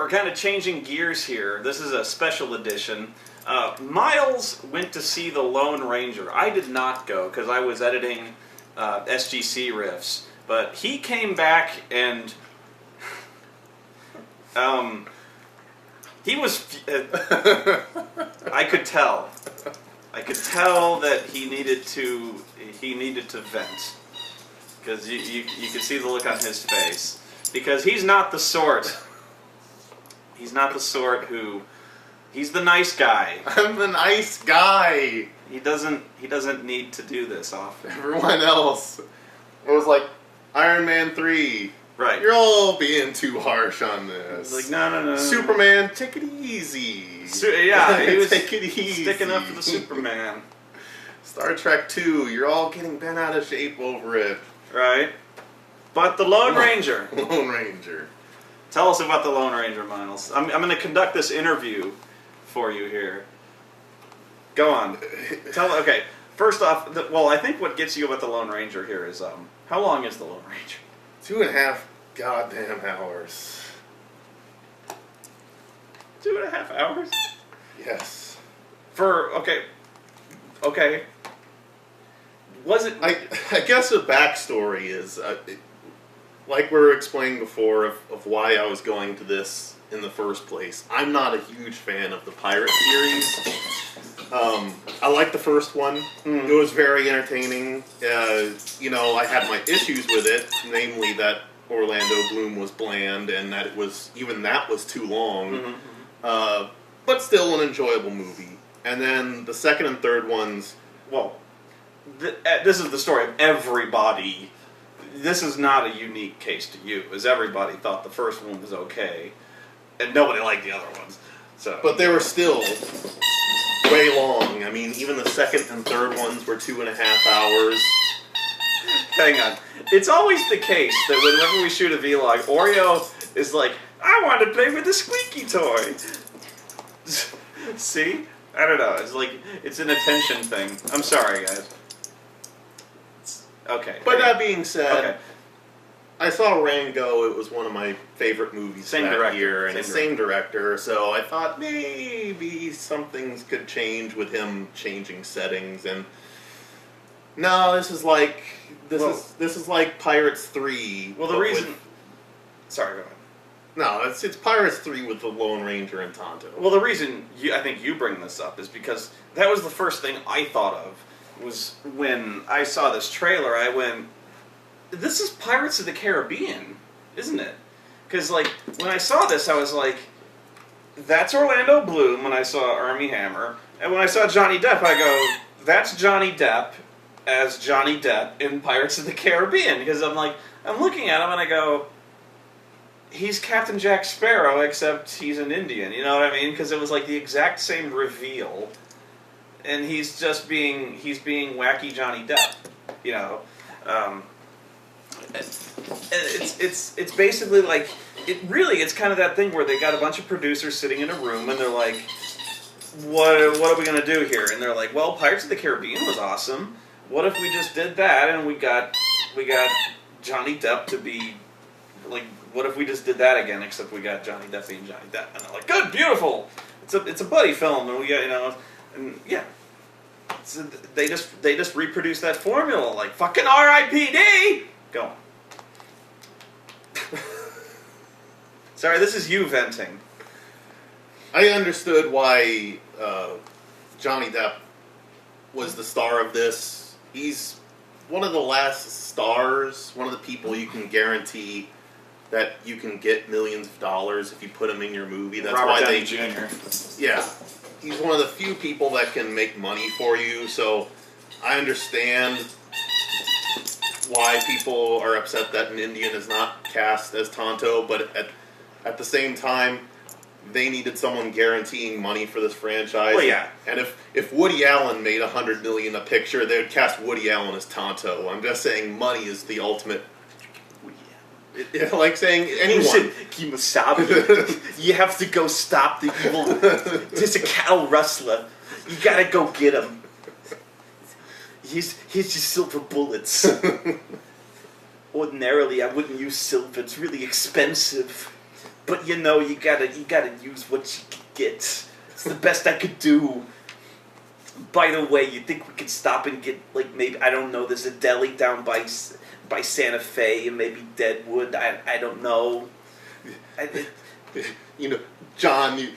we're kind of changing gears here. This is a special edition. Miles went to see The Lone Ranger. I did not go because I was editing SGC riffs. But he came back and he was. I could tell. I could tell that he needed to vent because you could see the look on his face because he's not the sort. He's not the sort who. He's the nice guy. I'm the nice guy. He doesn't need to do this often. Everyone else. It was like Iron Man 3. Right. You're all being too harsh on this. Like no. Superman, take it easy. Yeah, he was take it easy. sticking up for the Superman. Star Trek 2, you're all getting bent out of shape over it. Right. But the Lone Ranger. Lone Ranger. Tell us about the Lone Ranger, Miles. I'm going to conduct this interview for you here. Go on. Okay. First off, I think what gets you about the Lone Ranger here is how long is the Lone Ranger? 2.5 goddamn hours. 2.5 hours? Yes. Okay. Was it? I guess the backstory is, like we were explaining before, of why I was going to this in the first place. I'm not a huge fan of the Pirate series. I like the first one. It was very entertaining. I had my issues with it, namely that Orlando Bloom was bland and that that was too long. But still an enjoyable movie. And then the second and third ones... Well, this is the story of everybody. This is not a unique case to you, as everybody thought the first one was okay, and nobody liked the other ones. So, but they were still way long. I mean, even the second and third ones were 2.5 hours. Hang on. It's always the case that whenever we shoot a vlog, Oreo is like, I want to play with the squeaky toy. See? I don't know. It's like, it's an attention thing. I'm sorry, guys. Okay. But that being said, okay. I saw Rango. It was one of my favorite movies that year, and same director. So I thought maybe some things could change with him changing settings. And no, this is like Pirates 3. Well, the reason. Sorry, go ahead. No, it's Pirates 3 with the Lone Ranger and Tonto. Well, the reason I think you bring this up is because that was the first thing I thought of. Was when I saw this trailer, I went, this is Pirates of the Caribbean, isn't it? Because, like, when I saw this, I was like, that's Orlando Bloom when I saw Armie Hammer. And when I saw Johnny Depp, I go, that's Johnny Depp as Johnny Depp in Pirates of the Caribbean. Because I'm looking at him and I go, he's Captain Jack Sparrow, except he's an Indian. You know what I mean? Because it was like the exact same reveal. And he's being wacky Johnny Depp, you know. It's basically like it's kind of that thing where they got a bunch of producers sitting in a room and they're like, what are we gonna do here? And they're like, well, Pirates of the Caribbean was awesome. What if we just did that and we got Johnny Depp to be like, what if we just did that again except we got Johnny Depp being Johnny Depp? And they're like, good, beautiful. It's a buddy film and we got and yeah, so they just reproduce that formula like fucking R.I.P.D. Go on. Sorry, this is you venting. I understood why Johnny Depp was the star of this. He's one of the last stars, one of the people you can guarantee that you can get millions of dollars if you put him in your movie. That's Robert why Downey Jr. Yeah. He's one of the few people that can make money for you, so I understand why people are upset that an Indian is not cast as Tonto, but at the same time, they needed someone guaranteeing money for this franchise. Well, yeah. And if Woody Allen made $100 million a picture, they would cast Woody Allen as Tonto. I'm just saying money is the ultimate. Like saying anyone. You have to go stop the evil. There's a cattle rustler. You gotta go get him. Here's your silver bullets. Ordinarily, I wouldn't use silver. It's really expensive. but you gotta use what you can get. It's the best I could do. By the way, you think we could stop and get, like, maybe, I don't know, there's a deli down by Santa Fe and maybe Deadwood. I don't know. John,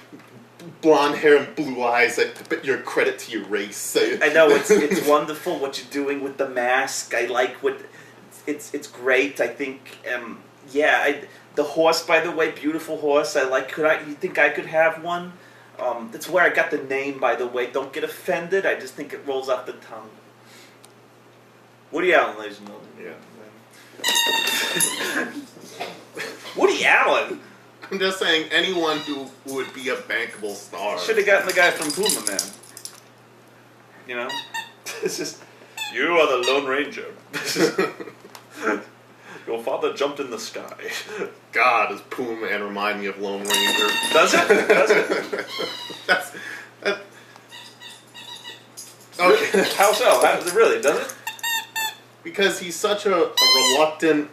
blonde hair and blue eyes, but your credit to your race. I know, it's wonderful what you're doing with the mask. I like it's great. I think, the horse, by the way, beautiful horse. I like, you think I could have one? That's where I got the name, by the way. Don't get offended. I just think it rolls off the tongue. Woody Allen, ladies and gentlemen. Yeah. Woody Allen? I'm just saying, anyone who would be a bankable star. Should have gotten the guy from Puma Man. You know? It's just, you are the Lone Ranger. Your father jumped in the sky. God, does Puma Man remind me of Lone Ranger? Does it? Does it? Okay. How so? Really, does it? Because he's such a reluctant...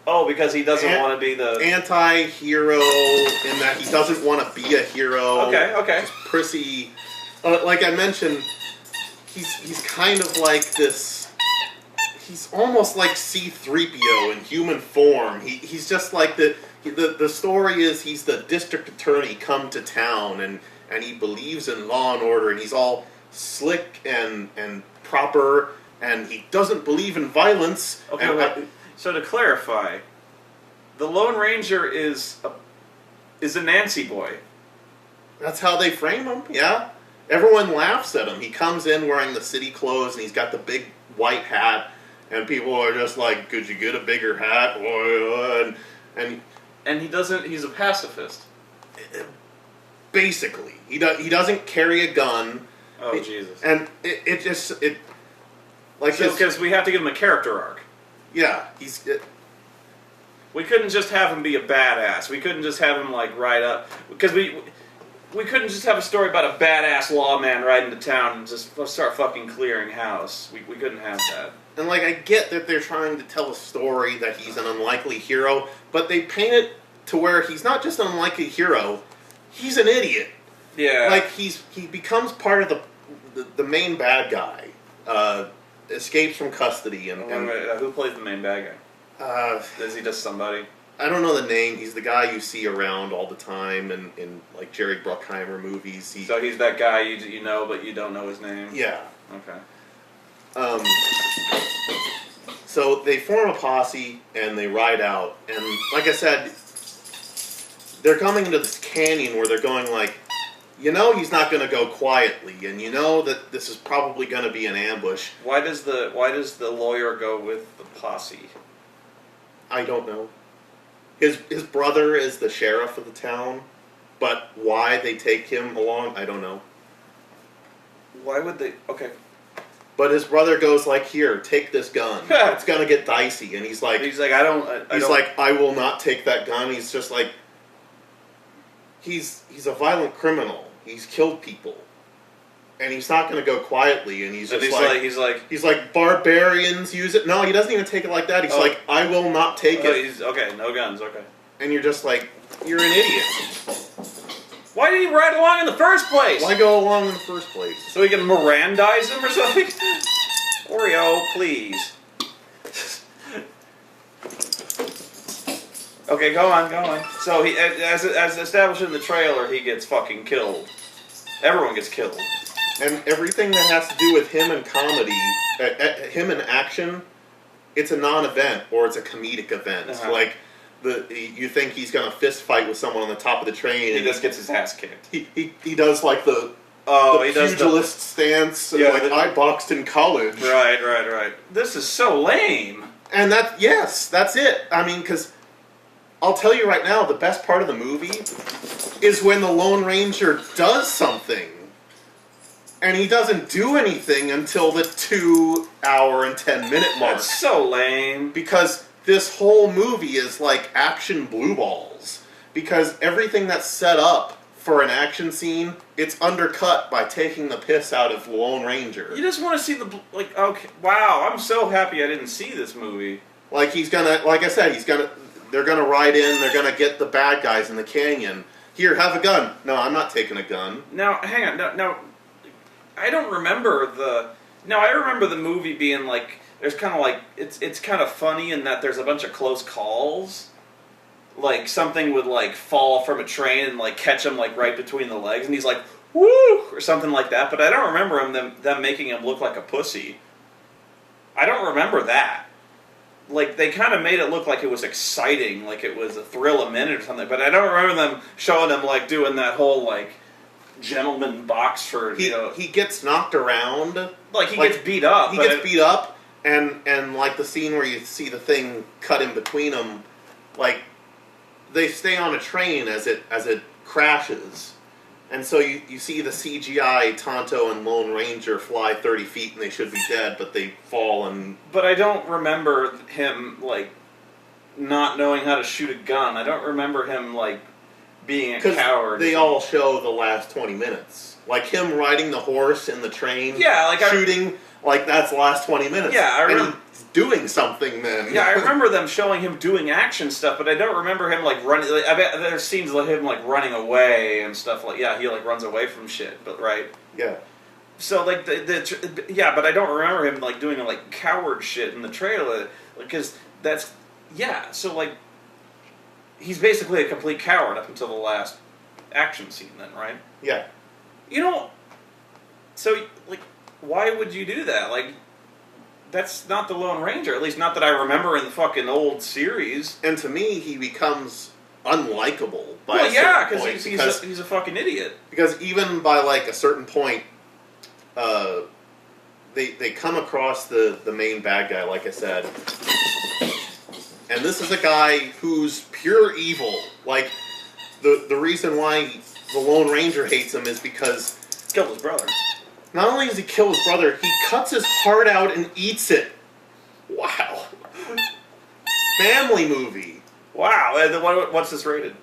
Oh, because he doesn't want to be the... anti-hero, in that he doesn't want to be a hero. Okay. Just prissy. Like I mentioned, he's kind of like this... He's almost like C-3PO in human form. He's just like the story is he's the district attorney come to town, and he believes in law and order, and he's all slick and proper, and he doesn't believe in violence. Okay, so to clarify, the Lone Ranger is a Nancy boy. That's how they frame him, yeah. Everyone laughs at him. He comes in wearing the city clothes, and he's got the big white hat, and people are just like, could you get a bigger hat? And he doesn't, he's a pacifist. Basically. He doesn't carry a gun. Oh, Jesus. And it just... Because we have to give him a character arc. Yeah, we couldn't just have him be a badass. We couldn't just have him, like, ride up. Because we couldn't just have a story about a badass lawman riding to town and just start fucking clearing house. We couldn't have that. And, like, I get that they're trying to tell a story that he's an unlikely hero, but they paint it to where he's not just an unlikely hero, he's an idiot. Yeah. Like, he becomes part of the main bad guy. Escapes from custody. And who plays the main bad guy? Is he just somebody? I don't know the name. He's the guy you see around all the time in like Jerry Bruckheimer movies. So he's that guy you know, but you don't know his name? Yeah. Okay. So they form a posse and they ride out. And like I said, they're coming into this canyon where they're going like, you know he's not going to go quietly, and you know that this is probably going to be an ambush. Why does the lawyer go with the posse? I don't know. His brother is the sheriff of the town, but why they take him along, I don't know. Why would they? Okay. But his brother goes like, "Here, take this gun. It's going to get dicey," and he's like, "I will not take that gun." He's just like, he's a violent criminal. He's killed people, and he's not going to go quietly. And he's like barbarians use it. No, he doesn't even take it like that. He's like, I will not take it. Okay, no guns. Okay. And you're just like, you're an idiot. Why did he ride along in the first place? Why go along in the first place? So he can Mirandize him or something? Oreo, please. Okay, go on. So he, as established in the trailer, he gets fucking killed. Everyone gets killed. And everything that has to do with him and comedy, him in action, it's a non-event or it's a comedic event. Uh-huh. Like you think he's gonna fist fight with someone on the top of the train. He just gets his ass kicked. He does like the pugilist stance. And I boxed in college. Right. This is so lame. And that's it. I mean, because I'll tell you right now, the best part of the movie is when the Lone Ranger does something. And he doesn't do anything until the 2 hour and 10-minute mark. That's so lame. Because this whole movie is like action blue balls. Because everything that's set up for an action scene, it's undercut by taking the piss out of the Lone Ranger. You just want to see okay, wow, I'm so happy I didn't see this movie. Like I said, they're gonna ride in. They're gonna get the bad guys in the canyon. Here, have a gun. No, I'm not taking a gun. Now, hang on. No, I don't remember the. No, I remember the movie being like. There's kind of like it's kind of funny in that there's a bunch of close calls. Like something would like fall from a train and like catch him like right between the legs, and he's like woo or something like that. But I don't remember them making him look like a pussy. I don't remember that. Like, they kind of made it look like it was exciting, like it was a thrill a minute or something, but I don't remember them showing him, like, doing that whole, like, gentleman box for, He gets knocked around. Like, he gets beat up. He gets beat up, and, like, the scene where you see the thing cut in between them, like, they stay on a train as it crashes. And so you see the CGI Tonto and Lone Ranger fly 30 feet and they should be dead, but they fall and... But I don't remember him, like, not knowing how to shoot a gun. I don't remember him, like, being a coward. They all show the last 20 minutes. Like him riding the horse in the train, shooting, like that's the last 20 minutes. Yeah, I remember. And he's doing something then. Yeah, I remember them showing him doing action stuff, but I don't remember him like running. Like, I bet there's scenes of him like running away and stuff. Like he like runs away from shit, but right. Yeah. So like but I don't remember him like doing like coward shit in the trailer because that's So like he's basically a complete coward up until the last action scene, then, right? Yeah. So like, why would you do that? Like, that's not the Lone Ranger. At least not that I remember in the fucking old series. And to me, he becomes unlikable by a certain point. Because he's a fucking idiot. Because even by like a certain point, they come across the main bad guy, like I said. And this is a guy who's pure evil. Like, the reason why the Lone Ranger hates him is because... Killed his brother. Not only does he kill his brother, he cuts his heart out and eats it. Wow. Family movie. Wow. What's this rated?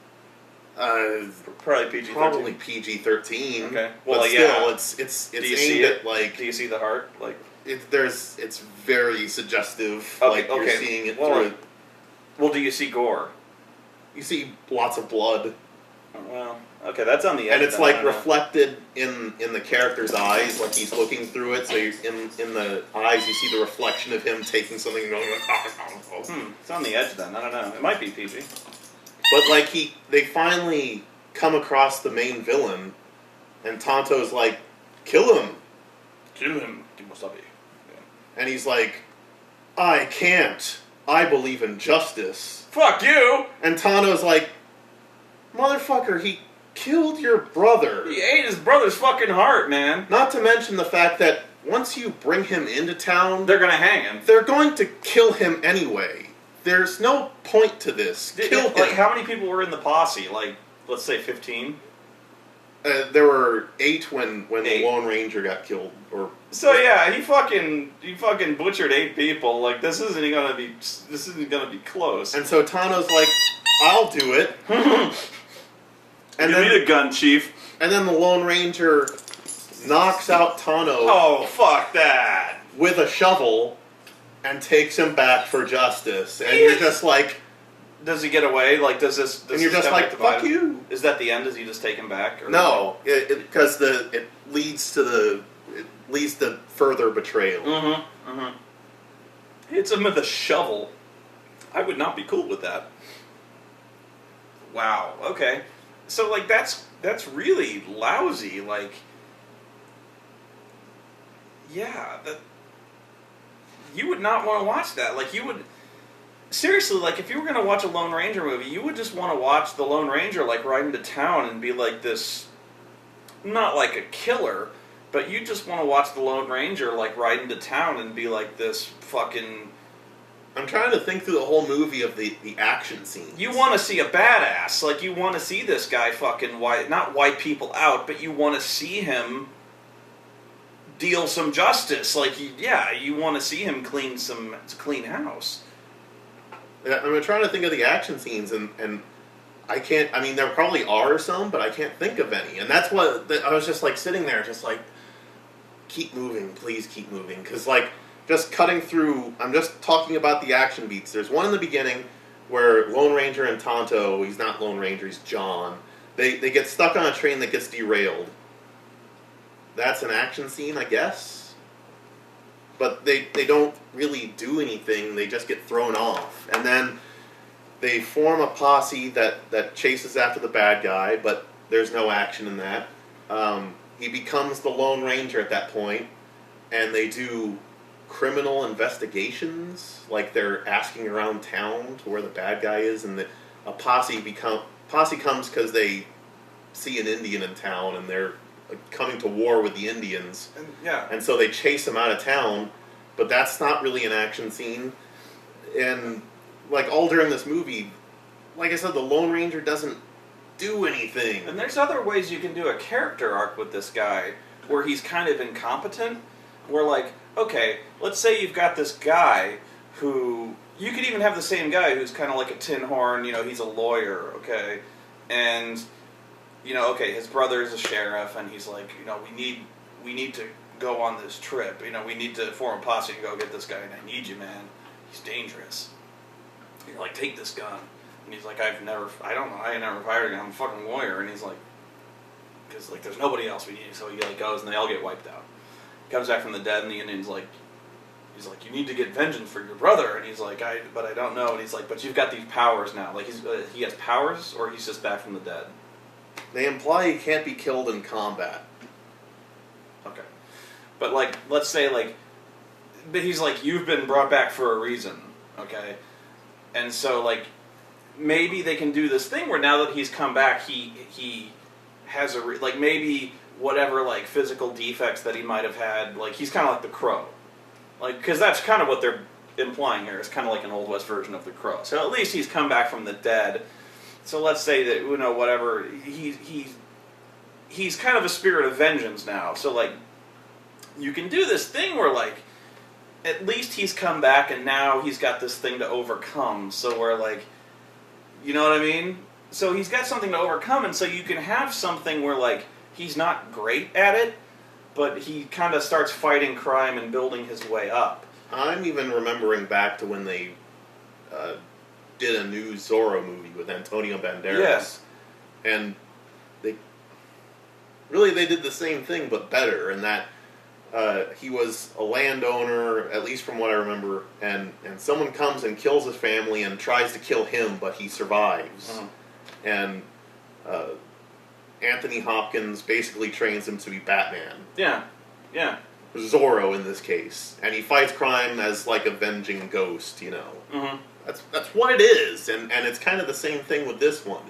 Probably PG-13. Probably PG-13. Okay. Well, but still, it's aimed at, like... Do you see the heart? Like... It's very suggestive. Okay, like, you're seeing it through... Well, do you see gore? You see lots of blood. Well, okay, that's on the edge. And it's like reflected in the character's eyes, like he's looking through it. So in the eyes, you see the reflection of him taking something and going. It's on the edge then. I don't know. It might be PG. But like they finally come across the main villain, and Tonto's like, kill him. Kill him, Kimosabi. And he's like, I can't. I believe in justice. Fuck you! And Tonto's like, motherfucker, he killed your brother. He ate his brother's fucking heart, man. Not to mention the fact that once you bring him into town... They're gonna hang him. They're going to kill him anyway. There's no point to this. Kill him. Like, how many people were in the posse? Like, let's say 15? There were 8 when the Lone Ranger got killed. So yeah, he fucking butchered 8 people. Like, this isn't gonna be close. And so Tano's like, I'll do it. And Give me the gun, Chief. And then the Lone Ranger knocks out Tano. Oh, fuck that! With a shovel, and takes him back for justice. And you're just like, does he get away? Like, does this? And you're just like, fuck you. Is that the end? Does he just take him back? Or no, because it leads to further betrayal. Mm-hmm. Mm-hmm. Hits him with a shovel. I would not be cool with that. Wow. Okay. So like that's really lousy. Like, yeah, you would not want to watch that. Like, you would. Seriously, like, if you were going to watch a Lone Ranger movie, you would just want to watch the Lone Ranger, like, ride into town and be like this, not like a killer, but you just want to watch the Lone Ranger, like, ride into town and be like this fucking... I'm trying to think through the whole movie of the action scenes. You want to see a badass. Like, you want to see this guy fucking not wipe people out, but you want to see him deal some justice. Like, you want to see him clean house. I'm trying to think of the action scenes, and I can't... I mean, there probably are some, but I can't think of any. And that's what... I was just, like, sitting there, just like, keep moving, please keep moving. Because, like, just cutting through... I'm just talking about the action beats. There's one in the beginning where Lone Ranger and Tonto, he's not Lone Ranger, he's John. They get stuck on a train that gets derailed. That's an action scene, I guess. But they don't really do anything, they just get thrown off. And then they form a posse that chases after the bad guy, but there's no action in that. He becomes the Lone Ranger at that point, and they do criminal investigations, like they're asking around town to where the bad guy is, and a posse comes because they see an Indian in town, and they're coming to war with the Indians. And so they chase him out of town, but that's not really an action scene. And like all during this movie, like I said, the Lone Ranger doesn't do anything. And there's other ways you can do a character arc with this guy where he's kind of incompetent. Where like, okay, let's say you've got this guy who, you could even have the same guy who's kind of like a tin horn, he's a lawyer, okay? And, okay, his brother is a sheriff, and he's like, we need to go on this trip. We need to form a posse and go get this guy, and I need you, man. He's dangerous. You're like, take this gun. And he's like, I never fired a gun, I'm a fucking lawyer. And he's like, because like, there's nobody else we need. So he like goes, and they all get wiped out. He comes back from the dead, and the Indian's like, he's like, you need to get vengeance for your brother. And he's like, but I don't know. And he's like, but you've got these powers now. Like, he has powers, or he's just back from the dead? They imply he can't be killed in combat. Okay. But like, let's say like, but he's like, you've been brought back for a reason, okay? And so like, maybe they can do this thing where now that he's come back, he has like maybe whatever like physical defects that he might have had, like he's kind of like the Crow, like because that's kind of what they're implying here. It's kind of like an Old West version of the Crow. So at least he's come back from the dead. So let's say that whatever he's kind of a spirit of vengeance now. So like you can do this thing where like at least he's come back and now he's got this thing to overcome. So where like, you know what I mean? So he's got something to overcome, and so you can have something where like he's not great at it, but he kind of starts fighting crime and building his way up. I'm even remembering back to when they did a new Zorro movie with Antonio Banderas. Yes. And they did the same thing, but better, in that he was a landowner, at least from what I remember, and someone comes and kills his family and tries to kill him, but he survives. Uh-huh. And Anthony Hopkins basically trains him to be Batman. Yeah, yeah. Zorro in this case. And he fights crime as like a venging ghost, Mm-hmm. That's what it is, and it's kind of the same thing with this one.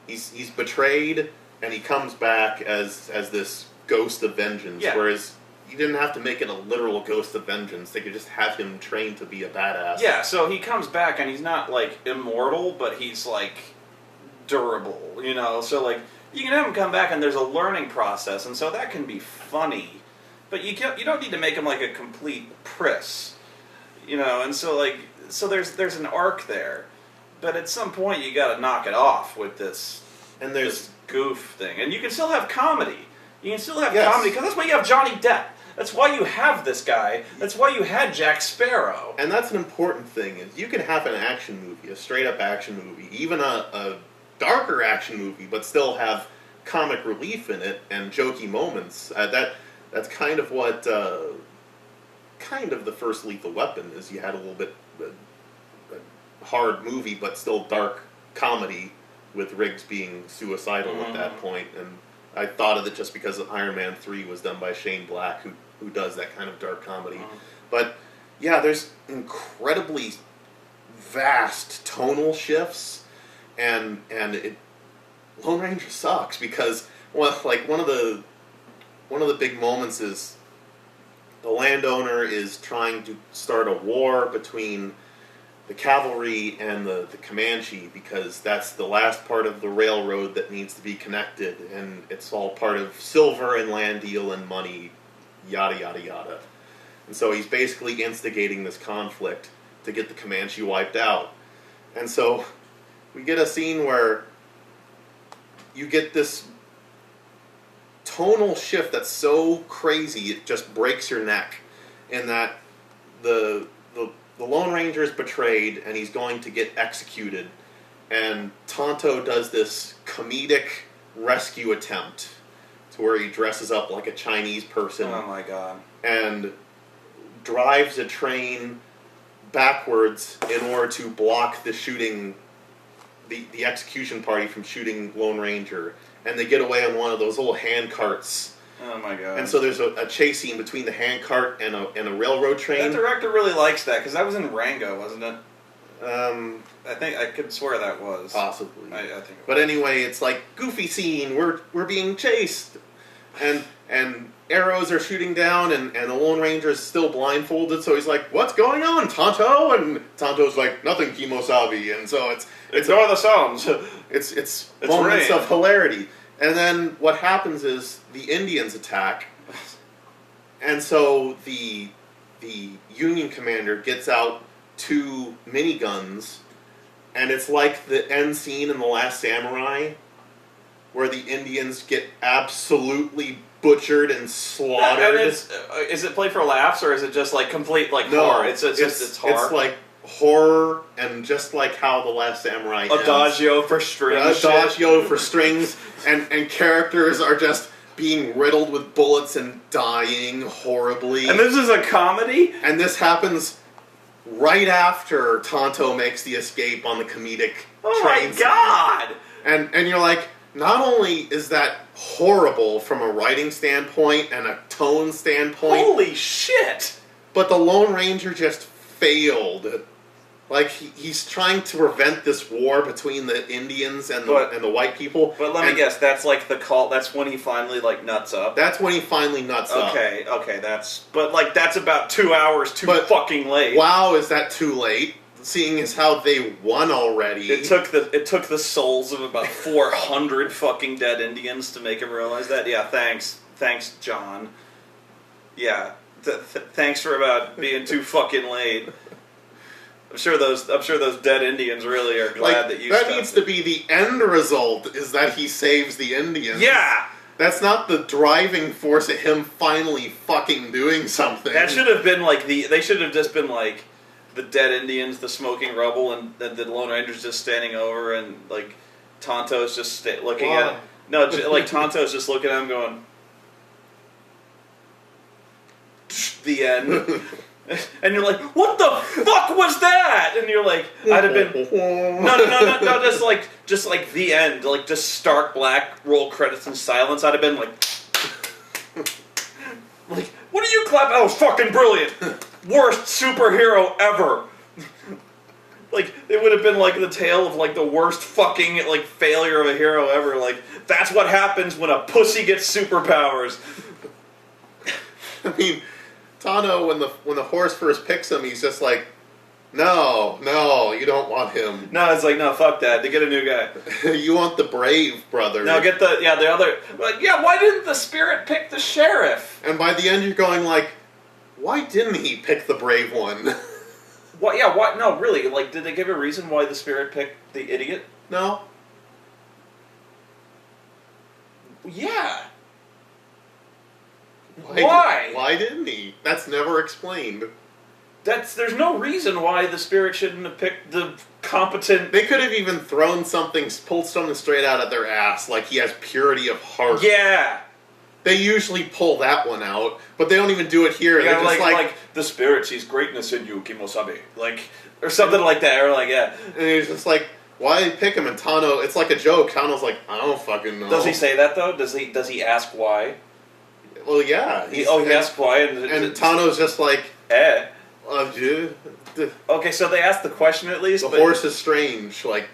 He's betrayed, and he comes back as this ghost of vengeance. Yeah. Whereas you didn't have to make it a literal ghost of vengeance; they could just have him trained to be a badass. Yeah. So he comes back, and he's not like immortal, but he's like durable. So like you can have him come back, and there's a learning process, and so that can be funny. But you don't need to make him like a complete priss. And so like. So there's an arc there, but at some point you got to knock it off with this goof thing, and you can still have comedy. You can still have comedy because that's why you have Johnny Depp. That's why you have this guy. That's why you had Jack Sparrow. And that's an important thing: is you can have an action movie, a straight up action movie, even a darker action movie, but still have comic relief in it and jokey moments. That's kind of what kind of the first Lethal Weapon is. You had a little bit. A hard movie, but still dark comedy, with Riggs being suicidal at that point. And I thought of it just because Iron Man 3 was done by Shane Black, who does that kind of dark comedy. But yeah, there's incredibly vast tonal shifts, and Lone Ranger sucks because one of the big moments is the landowner is trying to start a war between the cavalry and the Comanche, because that's the last part of the railroad that needs to be connected, and it's all part of silver and land deal and money, yada yada yada. And so he's basically instigating this conflict to get the Comanche wiped out. And so we get a scene where you get this tonal shift that's so crazy it just breaks your neck, in that the the Lone Ranger is betrayed, and he's going to get executed. And Tonto does this comedic rescue attempt, to where he dresses up like a Chinese person. Oh my god. And drives a train backwards in order to block the shooting, the execution party from shooting Lone Ranger. And they get away on one of those little hand carts. Oh my god. And so there's a chase scene between the hand cart and a railroad train. That director really likes that, because that was in Rango, wasn't it? I think I could swear that was. Possibly. I think it was. But anyway, it's like, goofy scene, we're being chased. And arrows are shooting down, and the Lone Ranger is still blindfolded, so he's like, what's going on, Tonto? And Tonto's like, nothing, Kimosabi. And so it's Ignore the sounds. It's moments of hilarity. And then what happens is the Indians attack, and so the Union commander gets out 2 miniguns, and it's like the end scene in The Last Samurai, where the Indians get absolutely butchered and slaughtered. And is it played for laughs, or is it just like complete like horror? It's horror. It's like horror, and just like how The Last Samurai ends. Adagio for strings. Adagio for strings, and characters are just being riddled with bullets and dying horribly. And this is a comedy? And this happens right after Tonto makes the escape on the comedic train my god! scene. And you're like, not only is that horrible from a writing standpoint and a tone standpoint, holy shit! but the Lone Ranger just failed. Like, he's trying to prevent this war between the Indians and the white people. But let me guess, that's like the call. That's when he finally like nuts up. That's when he finally nuts up. Okay, that's about 2 hours too fucking late. Wow, is that too late? Seeing as how they won already. It took the souls of about 400 fucking dead Indians to make him realize that. Yeah, thanks, John. Yeah, thanks for about being too fucking late. I'm sure those dead Indians really are glad that you. That needs to be the end result, is that he saves the Indians. Yeah. That's not the driving force of him finally fucking doing something. That should have been like they should have just been like the dead Indians, the smoking rubble, and the Lone Ranger's just standing over, and like Tonto's just looking at him. No, like Tonto's just looking at him going, the end. And you're like, what the fuck was that? And you're like, I'd have been no, just like the end, like just stark black, roll credits and silence. I'd have been like, what are you clapping? That was fucking brilliant. Worst superhero ever. Like, it would have been like the tale of like the worst fucking like failure of a hero ever. Like, that's what happens when a pussy gets superpowers. I mean, Tano, when the horse first picks him, he's just like, no, you don't want him. No, it's like, no, fuck that. They get a new guy. You want the brave brother. No, get the other. Like, yeah, why didn't the spirit pick the sheriff? And by the end, you're going like, why didn't he pick the brave one? What? Yeah, what? No, really. Like, did they give a reason why the spirit picked the idiot? No. Yeah. Why? Why didn't he? That's never explained. There's no reason why the spirit shouldn't have picked the competent. They could have even pulled something straight out of their ass, like he has purity of heart. Yeah. They usually pull that one out, but they don't even do it here. Yeah, They're just like the spirit sees greatness in you, Kimosabe, like, or something like that, or like, yeah. And he's just like, why pick him? And Tano, it's like a joke. Tano's like, I don't fucking know. Does he say that though? Does he ask why? Well, yeah. He asked why, and Tano's just like, Okay, so they asked the question at least. The horse is strange, like.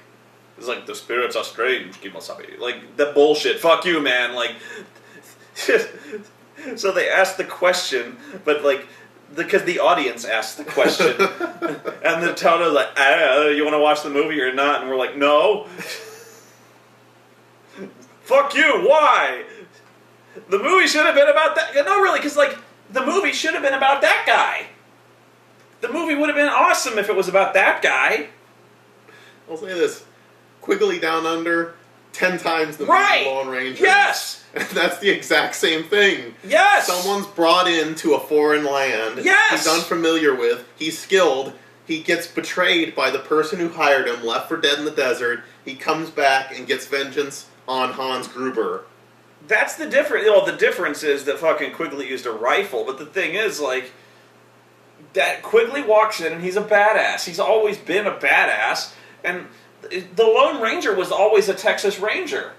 It's like, the spirits are strange, Kimosabe. Like, the bullshit. Fuck you, man. Like, so they asked the question, but like, because the audience asked the question. And then Tano's like, you want to watch the movie or not? And we're like, no. Fuck you, why? The movie should have been about that. No, really, because, like, the movie should have been about that guy. The movie would have been awesome if it was about that guy. I'll say this. Quigley Down Under, 10 times the movie Lone Ranger. Yes! That's the exact same thing. Yes! Someone's brought into a foreign land. Yes! He's unfamiliar with. He's skilled. He gets betrayed by the person who hired him, left for dead in the desert. He comes back and gets vengeance on Hans Gruber. That's the difference. You know, the difference is that fucking Quigley used a rifle, but the thing is, like, that Quigley walks in and he's a badass. He's always been a badass, and the Lone Ranger was always a Texas Ranger.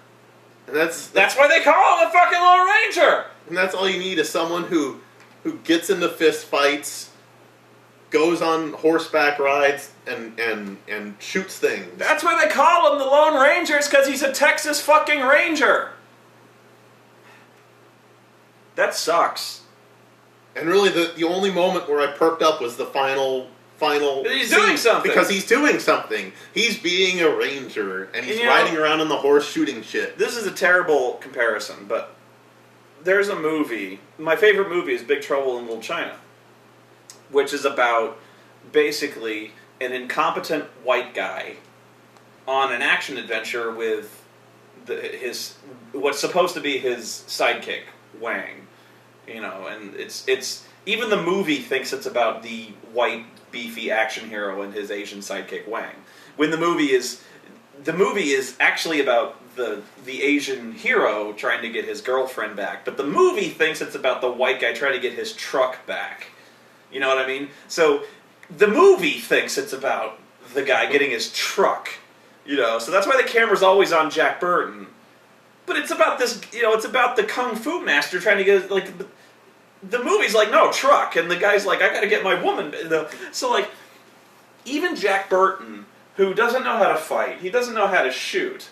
And that's why they call him the fucking Lone Ranger. And that's all you need is someone who gets into fist fights, goes on horseback rides, and shoots things. That's why they call him the Lone Ranger, is because he's a Texas fucking Ranger. That sucks. And really, the only moment where I perked up was the final He's scene, doing something. because he's doing something. He's being a ranger, and he's riding around on the horse shooting shit. This is a terrible comparison, but there's a movie. My favorite movie is Big Trouble in Little China, which is about basically an incompetent white guy on an action adventure with his what's supposed to be his sidekick, Wang. You know, and it's even the movie thinks it's about the white beefy action hero and his Asian sidekick Wang. When the movie is actually about the Asian hero trying to get his girlfriend back, but the movie thinks it's about the white guy trying to get his truck back. You know what I mean? So the movie thinks it's about the guy getting his truck. You know, so that's why the camera's always on Jack Burton. But it's about this, you know, it's about the kung fu master trying to get, like, the movie's like, no, truck, and the guy's like, I gotta get my woman. So, like, even Jack Burton, who doesn't know how to fight, he doesn't know how to shoot,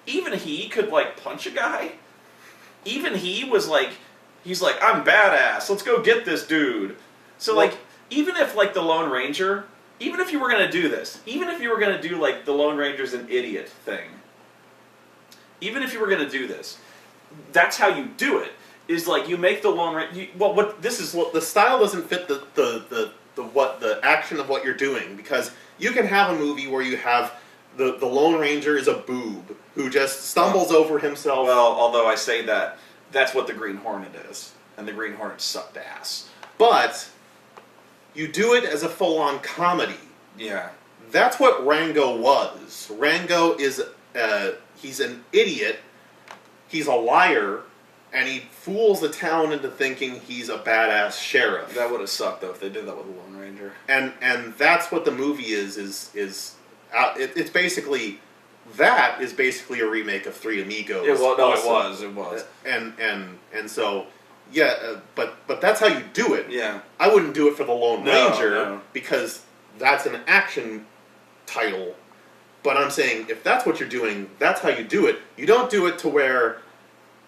even he could, like, punch a guy. Even he was like, he's like, I'm badass, let's go get this dude. So, like, even if, like, the Lone Ranger, even if you were gonna do this, even if you were gonna do, like, the Lone Ranger's an idiot thing, even if you were gonna do this, that's how you do it. Is like you make the Lone Ranger. The style doesn't fit the action of what you're doing, because you can have a movie where you have the Lone Ranger is a boob who just stumbles over himself. Well, although I say that, that's what the Green Hornet is, and the Green Hornet sucked ass. But you do it as a full-on comedy. Yeah, that's what Rango was. Rango is he's an idiot. He's a liar. And he fools the town into thinking he's a badass sheriff. That would have sucked though if they did that with the Lone Ranger. And that's what the movie is it's basically that is basically a remake of Three Amigos. It was. And so but that's how you do it. Yeah. I wouldn't do it for the Lone Ranger no. because that's an action title. But I'm saying if that's what you're doing, that's how you do it. You don't do it to where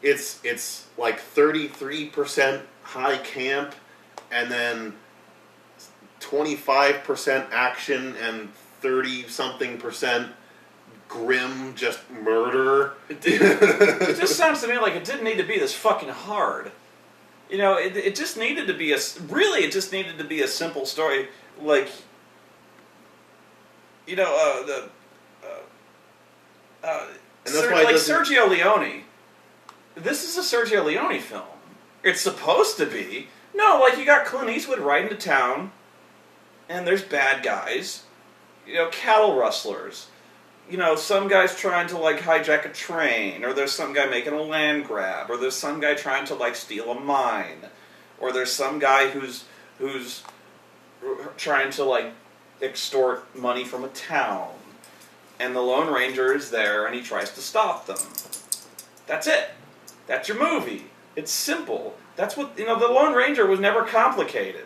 it's like 33% high camp, and then 25% action and 30-something% grim, just murder. It just sounds to me like it didn't need to be this fucking hard. You know, it just needed to be it just needed to be a simple story, like, you know, and that's why Sergio Leone. This is a Sergio Leone film. It's supposed to be. No, like, you got Clint Eastwood riding to town, and there's bad guys. You know, cattle rustlers. You know, some guy's trying to, like, hijack a train, or there's some guy making a land grab, or there's some guy trying to, like, steal a mine, or there's some guy who's trying to, like, extort money from a town. And the Lone Ranger is there, and he tries to stop them. That's it. That's your movie. It's simple. That's what, you know, the Lone Ranger was never complicated.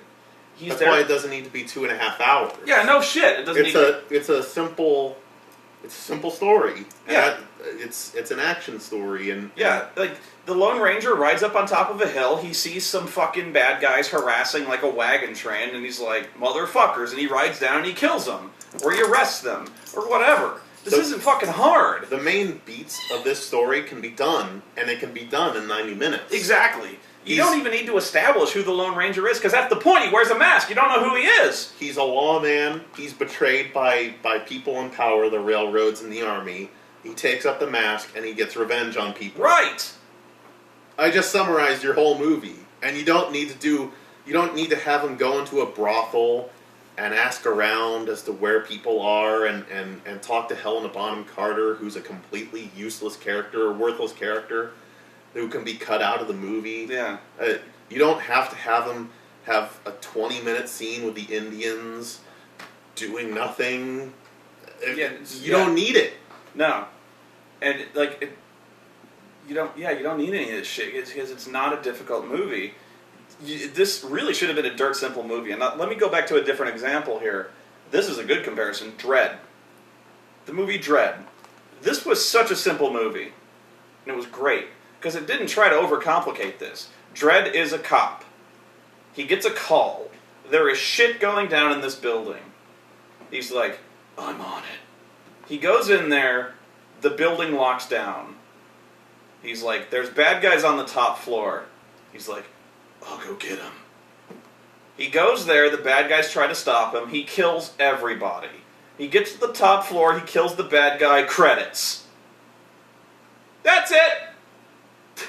That's why it doesn't need to be 2.5 hours. Yeah, no shit. It doesn't. It's a simple story. Yeah, it's an action story, and like the Lone Ranger rides up on top of a hill. He sees some fucking bad guys harassing like a wagon train, and he's like, "Motherfuckers!" And he rides down and he kills them, or he arrests them, or whatever. This isn't fucking hard. The main beats of this story can be done, and it can be done in 90 minutes. Exactly. You don't even need to establish who the Lone Ranger is, because that's the point. He wears a mask. You don't know who he is. He's a lawman. He's betrayed by people in power, the railroads and the army. He takes up the mask, and he gets revenge on people. Right. I just summarized your whole movie, and you don't need to have him go into a brothel ask around as to where people are and talk to Helena Bonham Carter, who's a completely useless character, or worthless character, who can be cut out of the movie. Yeah. You don't have to have them have a 20-minute scene with the Indians doing nothing. You don't need it. No. And, like, you don't need any of this shit, because it's not a difficult movie. This really should have been a dirt simple movie. And let me go back to a different example here. This is a good comparison. Dredd. The movie Dredd. This was such a simple movie. And it was great. Because it didn't try to overcomplicate this. Dredd is a cop. He gets a call. There is shit going down in this building. He's like, I'm on it. He goes in there. The building locks down. He's like, there's bad guys on the top floor. He's like, I'll go get him. He goes there, the bad guys try to stop him, he kills everybody. He gets to the top floor, he kills the bad guy, credits. That's it!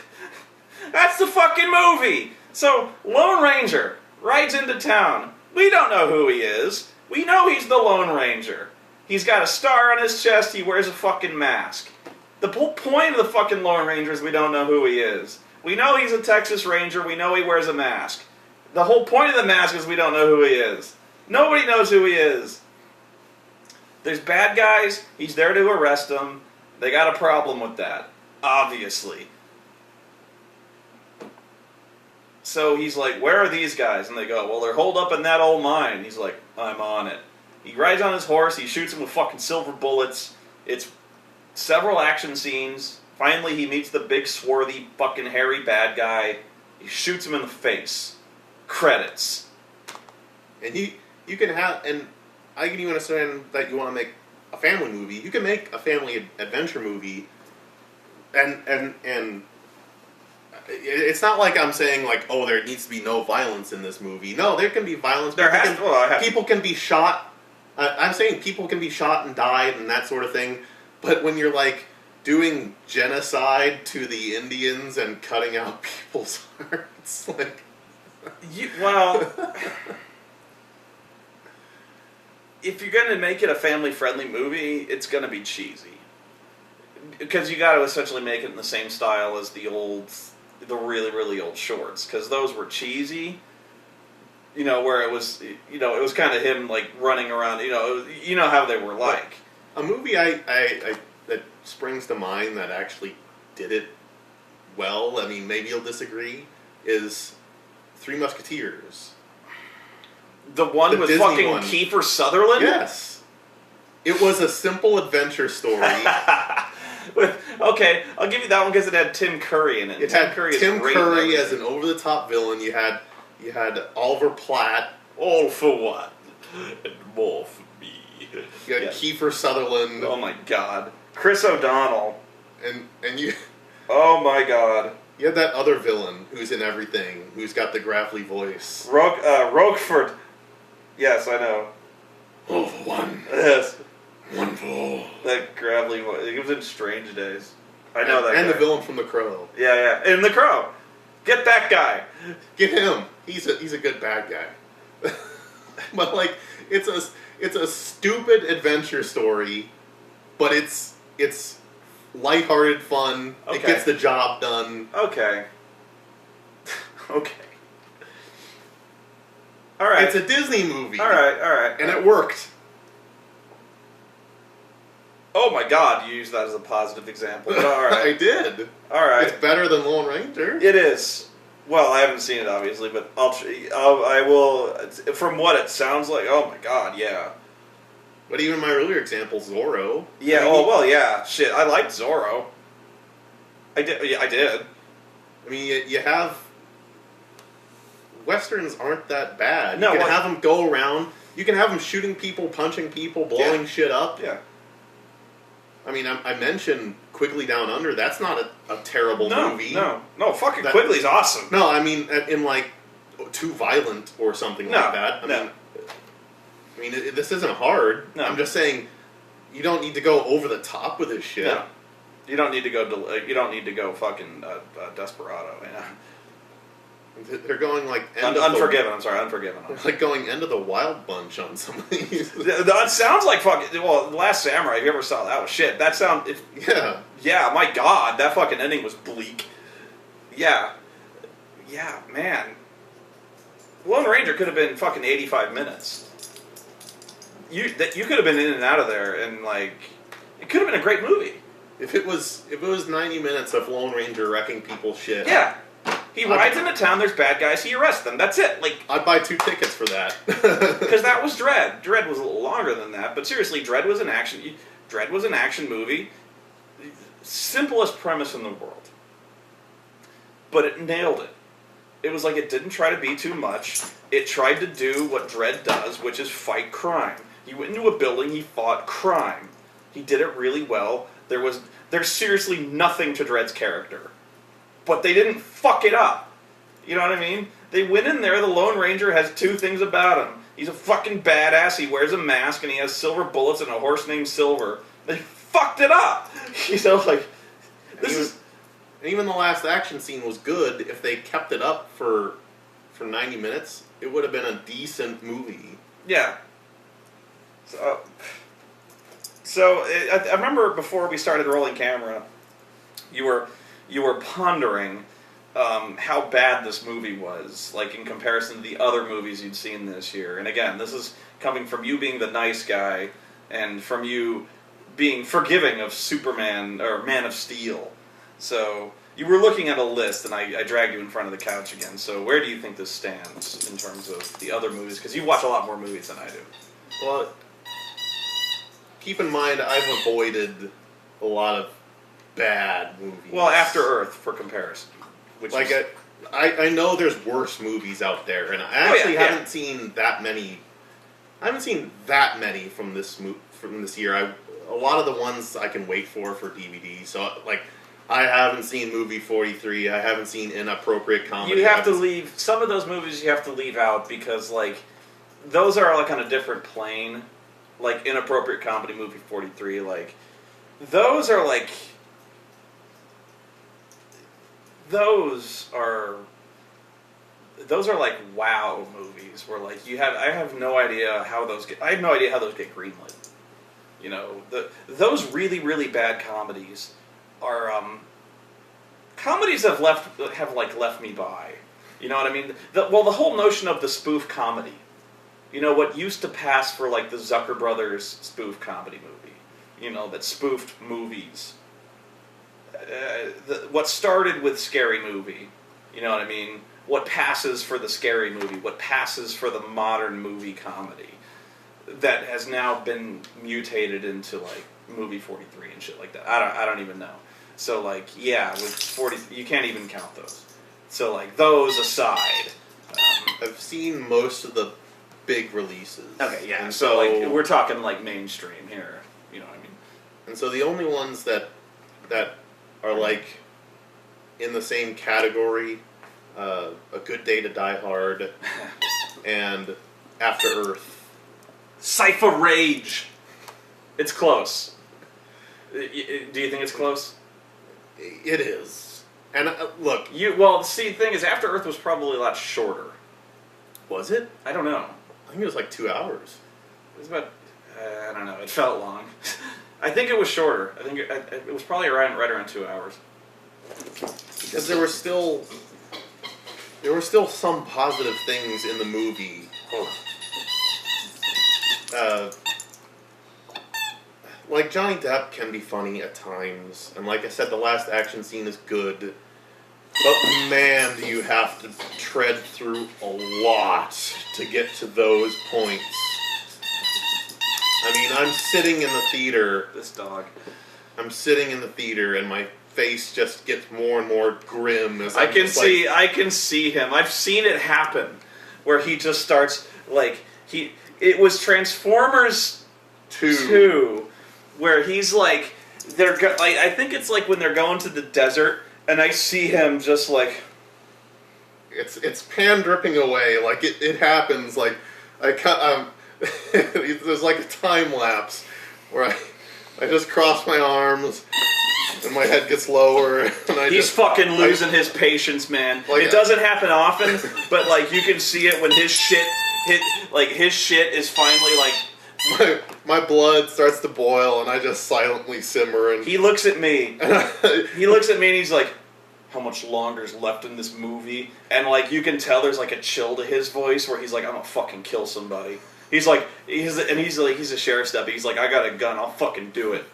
That's the fucking movie! So, Lone Ranger rides into town. We don't know who he is. We know he's the Lone Ranger. He's got a star on his chest, he wears a fucking mask. The whole point of the fucking Lone Ranger is we don't know who he is. We know he's a Texas Ranger. We know he wears a mask. The whole point of the mask is we don't know who he is. Nobody knows who he is. There's bad guys. He's there to arrest them. They got a problem with that, obviously. So he's like, where are these guys? And they go, well, they're holed up in that old mine. He's like, I'm on it. He rides on his horse. He shoots him with fucking silver bullets. It's several action scenes. Finally, he meets the big, swarthy, fucking hairy bad guy. He shoots him in the face. Credits. And you can have, and I can even understand that you want to make a family movie. You can make a family adventure movie, and it's not like I'm saying like, oh, there needs to be no violence in this movie. No, there can be violence. People can be shot. I'm saying people can be shot and died and that sort of thing. But when you're like doing genocide to the Indians and cutting out people's hearts, like, if you're going to make it a family-friendly movie, it's going to be cheesy. Because you got to essentially make it in the same style as the really, really old shorts. Because those were cheesy. You know, where it was kind of him, like, running around, you know how they were like. A movie I that springs to mind that actually did it well, I mean, maybe you'll disagree, is Three Musketeers. The one with Disney fucking one. Kiefer Sutherland? Yes. It was a simple adventure story. Okay, I'll give you that one because it had Tim Curry in it. It had Tim Curry as an over-the-top villain. You had Oliver Platt. All for one, and more for me. You had Kiefer Sutherland. Oh my god. Chris O'Donnell. And you... Oh my god. You had that other villain who's in everything, who's got the gravelly voice. Roquefort. Yes, I know. All for one. Yes. One for all. That gravelly voice. He was in Strange Days. I know that guy. And the villain from The Crow. Yeah. And The Crow. Get that guy. Get him. He's a good bad guy. But like, it's a stupid adventure story, but it's lighthearted fun. Okay. It gets the job done. Okay. Okay. All right. It's a Disney movie. All right. And it worked. Oh my god, you used that as a positive example. But all right. I did. All right. It's better than Lone Ranger. It is. Well, I haven't seen it obviously, but I will. From what it sounds like, oh my god, yeah. But even my earlier example, Zorro. Yeah. Yeah. Shit, I liked Zorro. I did. Yeah, I did. I mean, you have westerns aren't that bad. No, you can have them go around. You can have them shooting people, punching people, blowing shit up. Yeah. I mean, I mentioned Quigley Down Under. That's not a terrible movie. No. Fucking Quigley's awesome. No, I mean, in like Too Violent or something like that. I mean, this isn't hard. No. I'm just saying, you don't need to go over the top with this shit. No. You don't need to go. You don't need to go fucking Desperado. You know? They're going like Unforgiven. I'm sorry, Unforgiven. Like going End of the Wild Bunch on some of these. That sounds like fucking. Well, The Last Samurai. If you ever saw that, was shit. That sound. Yeah. Yeah. My God, that fucking ending was bleak. Yeah. Yeah, man. Lone Ranger could have been fucking 85 minutes. You could have been in and out of there, and like, it could have been a great movie. If it was 90 minutes of Lone Ranger wrecking people's shit. Yeah. He rides into town, there's bad guys, he arrests them. That's it. Like, I'd buy 2 tickets for that. Because that was Dredd. Dredd was a little longer than that, but seriously, Dredd was an action movie. Simplest premise in the world. But it nailed it. It was like it didn't try to be too much. It tried to do what Dredd does, which is fight crime. He went into a building, he fought crime. He did it really well. There's seriously nothing to Dredd's character. But they didn't fuck it up. You know what I mean? They went in there, the Lone Ranger has 2 things about him. He's a fucking badass, he wears a mask, and he has silver bullets and a horse named Silver. They fucked it up! You know, like, And even the last action scene was good. If they kept it up for 90 minutes, it would have been a decent movie. Yeah. So I remember before we started rolling camera, you were pondering how bad this movie was, like in comparison to the other movies you'd seen this year. And again, this is coming from you being the nice guy, and from you being forgiving of Superman or Man of Steel. So you were looking at a list, and I dragged you in front of the couch again. So where do you think this stands in terms of the other movies? Because you watch a lot more movies than I do. Well, keep in mind, I've avoided a lot of bad movies. Well, After Earth, for comparison. Which like, is... I know there's worse movies out there, and I actually haven't seen that many. I haven't seen that many from this year. A lot of the ones I can wait for DVD. So, like, I haven't seen movie 43. I haven't seen Inappropriate Comedy. You have to leave some of those movies. You have to leave out because, like, those are like on a different plane. Like Inappropriate Comedy, movie 43. Like, those are like. Those are like wow movies where like I have no idea how those get greenlit. You know, those really, really bad comedies are comedies have left me by. You know what I mean? The whole notion of the spoof comedy. You know, what used to pass for like the Zucker Brothers spoof comedy movie. You know, that spoofed movies. What started with Scary Movie, you know what I mean? What passes for the Scary Movie? What passes for the modern movie comedy? That has now been mutated into like movie 43 and shit like that. I don't even know. So like, yeah, with 40, you can't even count those. So like, those aside, I've seen most of the big releases. Okay, yeah. So like, we're talking like mainstream here. You know what I mean? And so the only ones that are like in the same category, A Good Day to Die Hard, and After Earth. Cypher Rage. It's close. Do you think it's close? It is. And look, the thing is, After Earth was probably a lot shorter. Was it? I don't know. I think it was like 2 hours. It was about. I don't know. It felt long. I think it was shorter. I think it was probably right around 2 hours. Because there were still some positive things in the movie. Like Johnny Depp can be funny at times, and like I said, the last action scene is good. But man, do you have to tread through a lot to get to those points. I mean, I'm sitting in the theater. This dog. I'm sitting in the theater, and my face just gets more and more grim as I can see him. I've seen it happen, where he just starts like It was Transformers 2, where he's like I think it's like when they're going to the desert, and I see him just like. It's pan dripping away, like it happens, like I cut there's like a time lapse where I just cross my arms and my head gets lower, and He's fucking losing his patience, man. Like, it doesn't happen often, but like you can see it when his shit is finally like. My blood starts to boil, and I just silently simmer. And he looks at me. He looks at me, and he's like, "How much longer is left in this movie?" And like you can tell, there's like a chill to his voice where he's like, "I'm gonna fucking kill somebody." He's a sheriff's deputy. He's like, "I got a gun. I'll fucking do it."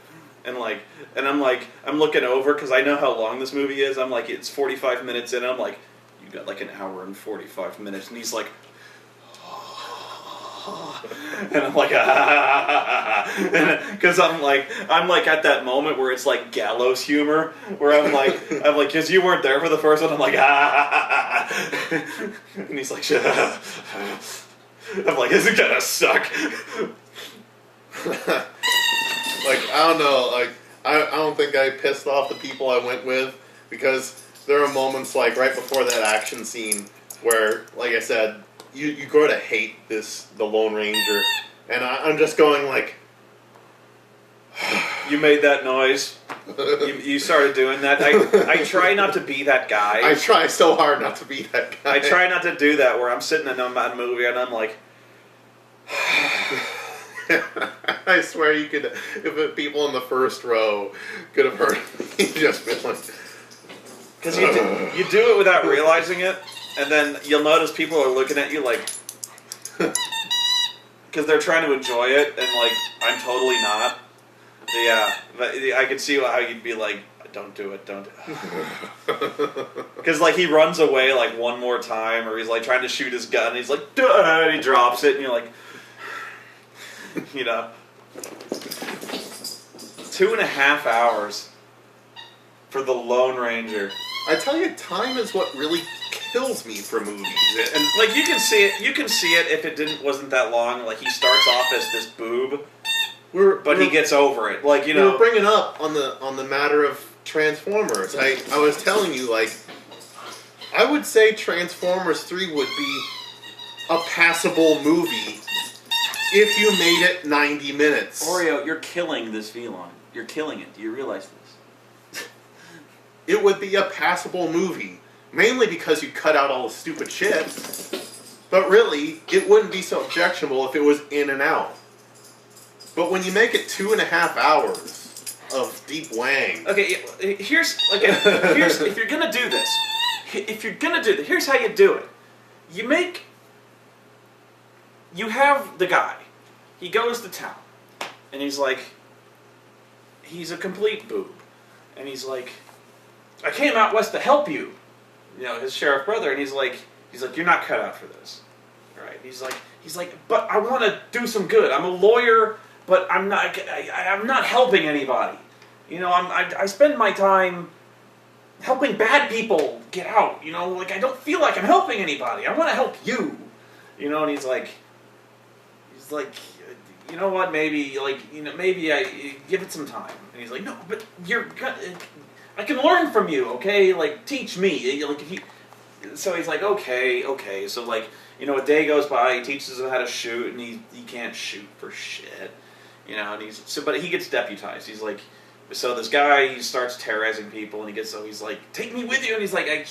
And I'm looking over because I know how long this movie is. I'm like, it's 45 minutes in. I'm like, you got like an hour and 45 minutes, and he's like. And I'm like, because I'm like at that moment where it's like gallows humor, where I'm like, because you weren't there for the first one. I'm like, and he's like, shut up. I'm like, this is gonna suck. Like, I don't know, like, I don't think I pissed off the people I went with, because there are moments like right before that action scene where, like I said, you grow to hate the Lone Ranger, and I'm just going like... You made that noise. You started doing that. I try not to be that guy. I try so hard not to be that guy. I try not to do that where I'm sitting in a movie and I'm like... I swear you could, if people in the first row could have heard me just been like... Because you do it without realizing it, and then you'll notice people are looking at you like... Because they're trying to enjoy it, and like, I'm totally not. Yeah, but I could see how you'd be like, don't do it, don't do it. Because like, he runs away like one more time, or he's like trying to shoot his gun, and he's like, duh, and he drops it, and you're like... You know, 2.5 hours for the Lone Ranger. I tell you, time is what really kills me for movies. And like you can see it if it wasn't that long. Like he starts off as this boob, but he gets over it. Like you know, we were bringing up on the matter of Transformers. I was telling you, like, I would say Transformers 3 would be a passable movie. If you made it 90 minutes. Oreo, you're killing this V-line. You're killing it. Do you realize this? It would be a passable movie. Mainly because you cut out all the stupid shit. But really, it wouldn't be so objectionable if it was in and out. But when you make it 2.5 hours of deep wang... Okay, here's if you're gonna do this, here's how you do it. You have the guy. He goes to town, and he's like, he's a complete boob, and he's like, I came out west to help you, you know, his sheriff brother, and he's like, you're not cut out for this, right? He's like, but I want to do some good. I'm a lawyer, but I'm not helping anybody. You know, I spend my time helping bad people get out. You know, like I don't feel like I'm helping anybody. I want to help you. You know, and he's like, you know what? Maybe I give it some time. And he's like, no, but I can learn from you. Okay, like teach me. Like if you. So he's like, okay. So like, you know, a day goes by. He teaches him how to shoot, and he can't shoot for shit. You know, and but he gets deputized. He's like, so this guy, he starts terrorizing people, and he's like, take me with you, and he's like, I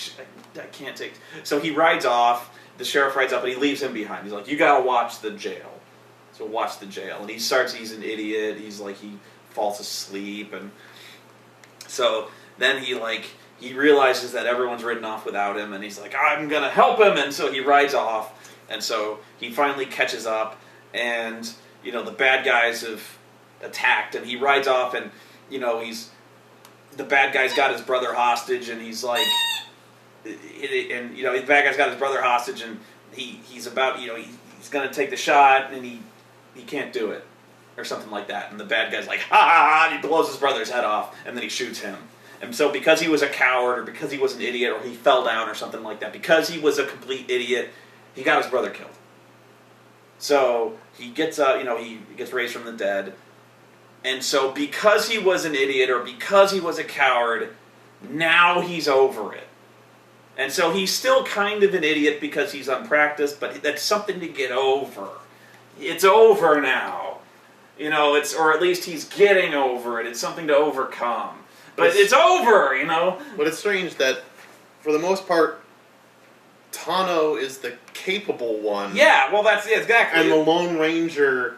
can't take. So he rides off. The sheriff rides up, and he leaves him behind. He's like, you gotta watch the jail. So watch the jail, and he's an idiot. He's like, he falls asleep, and so then he realizes that everyone's ridden off without him, and he's like, I'm gonna help him, and so he rides off, and so he finally catches up, and you know the bad guys have attacked, and he rides off, and you know the bad guy's got his brother hostage, and he's like, and you know the bad guy's got his brother hostage, and he's about, you know, he's gonna take the shot, and he can't do it, or something like that, and the bad guy's like, ha ha ha, and he blows his brother's head off, and then he shoots him. And so because he was a coward, or because he was an idiot, or he fell down, or something like that, because he was a complete idiot, he got his brother killed. So he gets he gets raised from the dead, and so because he was an idiot, or because he was a coward, now he's over it. And so he's still kind of an idiot because he's unpracticed, but that's something to get over. It's over now. You know, or at least he's getting over it. It's something to overcome. but it's over, you know. But it's strange that, for the most part, Tano is the capable one. Yeah, well, that's exactly. And the Lone Ranger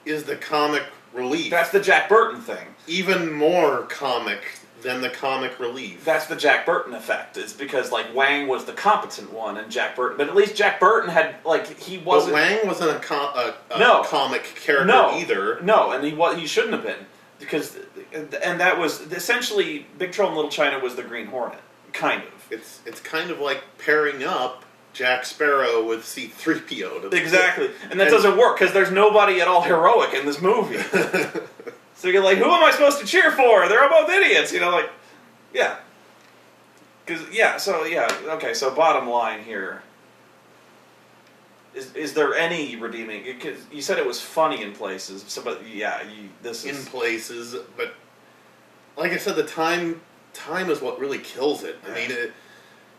is the comic relief. That's the Jack Burton thing. Even more comic than the comic relief. That's the Jack Burton effect. Is because like Wang was the competent one, and Jack Burton. But at least Jack Burton had he wasn't. But Wang wasn't a comic character either. No, and he shouldn't have been because, and that was essentially Big Trouble in Little China was the Green Hornet, kind of. It's kind of like pairing up Jack Sparrow with C-3PO. Exactly, and that doesn't work because there's nobody at all heroic in this movie. So you're like, who am I supposed to cheer for? They're both idiots, you know, like, yeah. Okay, so bottom line here. Is there any redeeming, because you said it was funny in places, so, but yeah, this is... In places, but like I said, the time is what really kills it. I mean,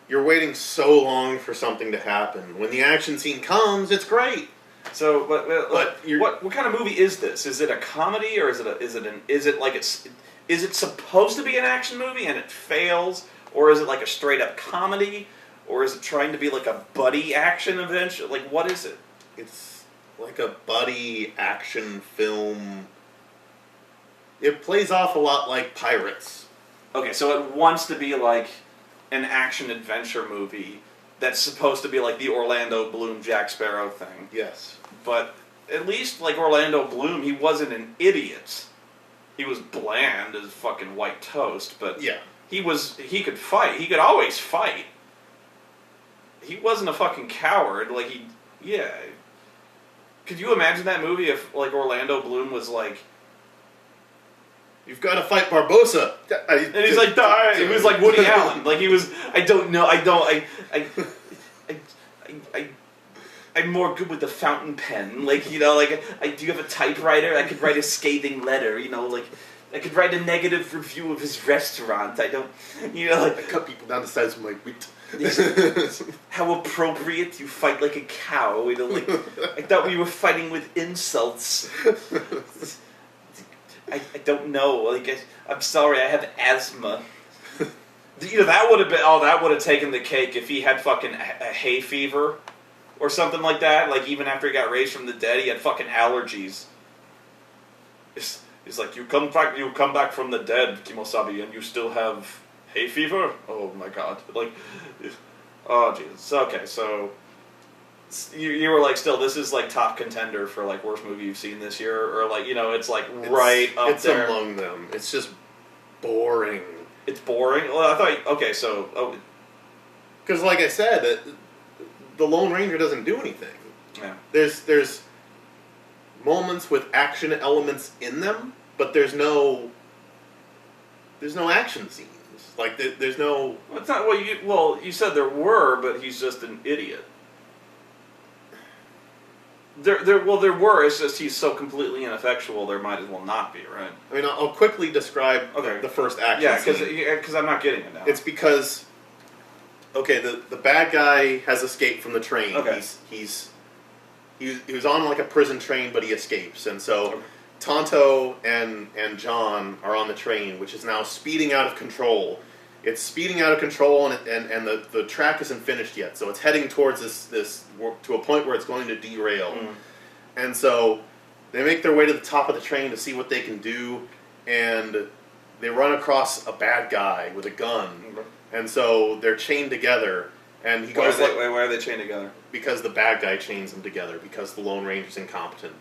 you're waiting so long for something to happen. When the action scene comes, it's great. So, what kind of movie is this? Is it a comedy or is it supposed to be an action movie and it fails, or is it like a straight up comedy, or is it trying to be like a buddy action adventure? Like, what is it? It's like a buddy action film. It plays off a lot like Pirates. Okay, so it wants to be like an action adventure movie that's supposed to be like the Orlando Bloom Jack Sparrow thing. Yes. But at least like Orlando Bloom, he wasn't an idiot. He was bland as fucking white toast, but yeah, he could fight. He could always fight. He wasn't a fucking coward. Like could you imagine that movie if like Orlando Bloom was like, "You've got to fight Barbossa," and he's like, "Die." He was like Woody Allen. Like he was. I'm more good with the fountain pen. Like, you know, like, do you have a typewriter? I could write a scathing letter, you know, like, I could write a negative review of his restaurant. I don't, you know, like... I cut people down the size of my wheat. How appropriate, you fight like a cow, you know, like, I thought we were fighting with insults. I don't know, like, I'm sorry, I have asthma. You know, that would have taken the cake if he had fucking a hay fever. Or something like that. Like, even after he got raised from the dead, he had fucking allergies. He's like, you come back from the dead, Kimosabi, and you still have hay fever? Oh my god. Like, oh Jesus. Okay, so you were like, still, this is like top contender for like worst movie you've seen this year, or like, you know, it's like right up there. It's among them. It's just boring. It's boring. Well, I thought, okay, so because like I said, the Lone Ranger doesn't do anything. Yeah. There's moments with action elements in them, but there's no action scenes. Like there's no. Well, it's not. Well, you said there were, but he's just an idiot. There were. It's just he's so completely ineffectual. There might as well not be, right? I mean, I'll quickly describe the first action scene. Yeah, because I'm not getting it now. It's because. Okay, the bad guy has escaped from the train. Okay. He was on like a prison train, but he escapes, and so Tonto and John are on the train, which is now speeding out of control. It's speeding out of control, and the track isn't finished yet, so it's heading towards this to a point where it's going to derail. Mm. And so they make their way to the top of the train to see what they can do, and they run across a bad guy with a gun. Mm-hmm. And so they're chained together, and he goes why are they chained together? Because the bad guy chains them together, because the Lone Ranger's incompetent.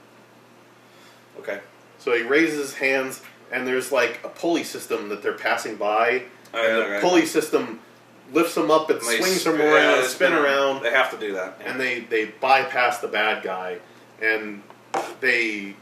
Okay. So he raises his hands, and there's like a pulley system that they're passing by, and the pulley system lifts them up and swings them around, spin around. They have to do that. Yeah. And they bypass the bad guy, and they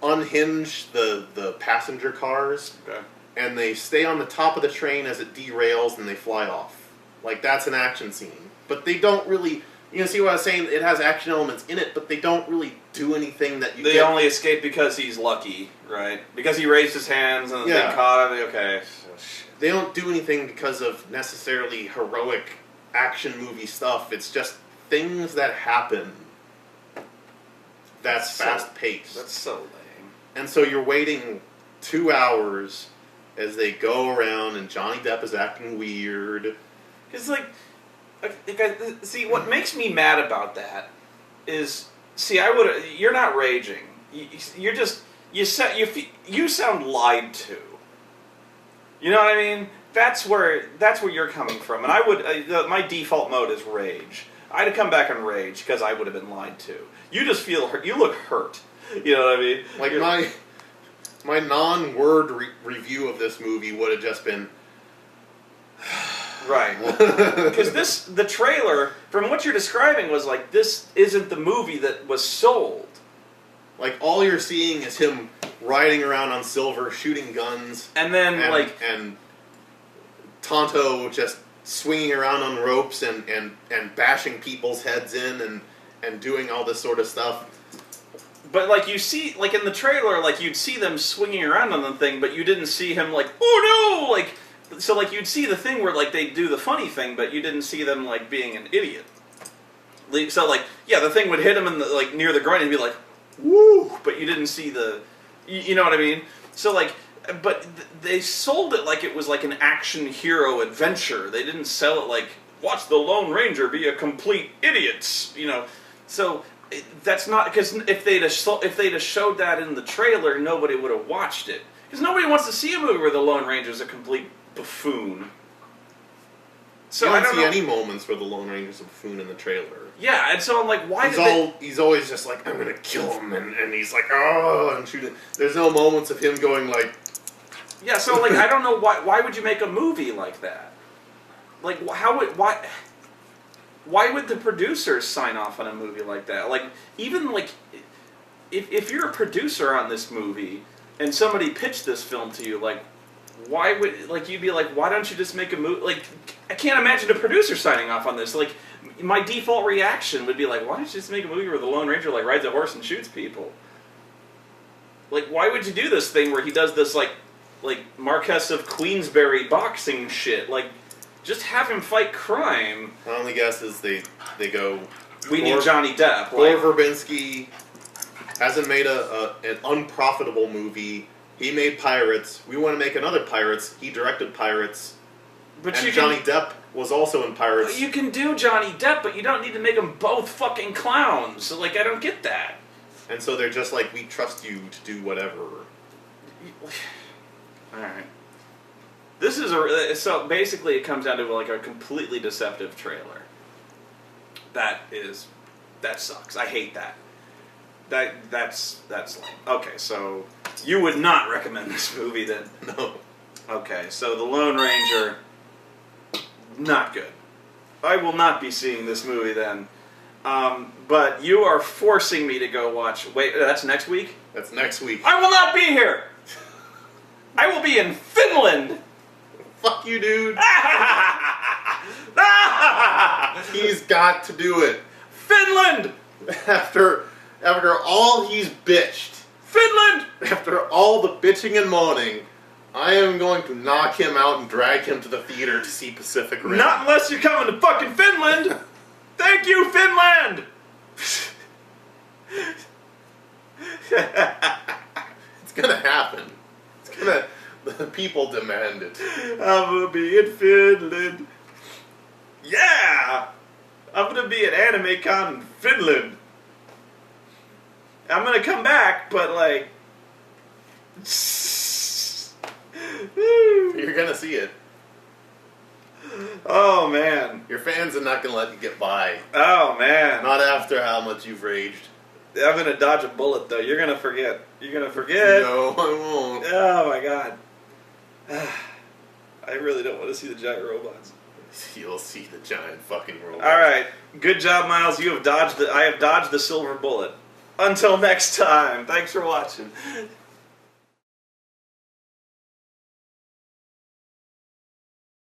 unhinge the passenger cars. Okay. And they stay on the top of the train as it derails, and they fly off. Like, that's an action scene. But they don't really... You know, see what I was saying? It has action elements in it, but they don't really do anything that you They only escape because he's lucky, right? Because he raised his hands and they caught him. Okay. Oh, shit. They don't do anything because of necessarily heroic action movie stuff. It's just things that happen. That's fast-paced. That's so lame. And so you're waiting 2 hours as they go around and Johnny Depp is acting weird. Because see, what makes me mad about that is, see, you're not raging. You're just, you sound lied to. You know what I mean? That's where you're coming from. And my default mode is rage. I'd come back and rage because I would have been lied to. You just feel hurt. You look hurt. You know what I mean? Like my non-word review of this movie would have just been right. Because the trailer, from what you're describing, was like, this isn't the movie that was sold. Like, all you're seeing is him riding around on silver, shooting guns, and then and Tonto just swinging around on ropes and bashing people's heads in and doing all this sort of stuff. But, like, you see, like, in the trailer, like, you'd see them swinging around on the thing, but you didn't see him, like, oh no! Like, so, like, you'd see the thing where, like, they do the funny thing, but you didn't see them, like, being an idiot. So, like, yeah, the thing would hit him in the, like, near the groin and be like, woo! But you didn't see the, you know what I mean? So, like, but they sold it like it was, like, an action hero adventure. They didn't sell it like, watch the Lone Ranger be a complete idiot, you know? So, that's not, because if they'd have showed that in the trailer, nobody would have watched it. Because nobody wants to see a movie where the Lone Ranger's a complete buffoon. So you don't see any moments where the Lone Ranger's a buffoon in the trailer. Yeah, and so I'm like, why he's always just like, I'm gonna kill him, and he's like, oh, and shooting. There's no moments of him going like... Yeah, so like, I don't know, why would you make a movie like that? Like, why would the producers sign off on a movie like that? Like, even like, if you're a producer on this movie, and somebody pitched this film to you, like, why would, like, you'd be like, why don't you just make a movie? Like, I can't imagine a producer signing off on this. Like, my default reaction would be like, why don't you just make a movie where the Lone Ranger, like, rides a horse and shoots people? Like, why would you do this thing where he does this, like Marquess of Queensberry boxing shit? Like, just have him fight crime. My only guess is they go... We need Johnny Depp. Gore Verbinski hasn't made an unprofitable movie. He made Pirates. We want to make another Pirates. He directed Pirates. And Johnny Depp was also in Pirates. You can do Johnny Depp, but you don't need to make them both fucking clowns. So, like, I don't get that. And so they're just like, we trust you to do whatever. Alright. This is so basically it comes down to like a completely deceptive trailer. That sucks. I hate that. That's lame. Okay, so you would not recommend this movie then? No. Okay, so The Lone Ranger, not good. I will not be seeing this movie then. But you are forcing me to go watch... Wait, that's next week? That's next week. I will not be here! I will be in Finland! Fuck you, dude. He's got to do it. Finland! After all he's bitched. Finland! After all the bitching and moaning, I am going to knock him out and drag him to the theater to see Pacific Rim. Not unless you're coming to fucking Finland! Thank you, Finland! It's gonna happen. The people demand it. I'm gonna be in Finland. Yeah! I'm gonna be at AnimeCon in Finland. I'm gonna come back, but like... You're gonna see it. Oh, man. Your fans are not gonna let you get by. Oh, man. Not after how much you've raged. I'm gonna dodge a bullet, though. You're gonna forget. You're gonna forget. No, I won't. Oh, my God. I really don't want to see the giant robots. You'll see the giant fucking robots. Alright. Good job, Miles. I have dodged the silver bullet. Until next time. Thanks for watching.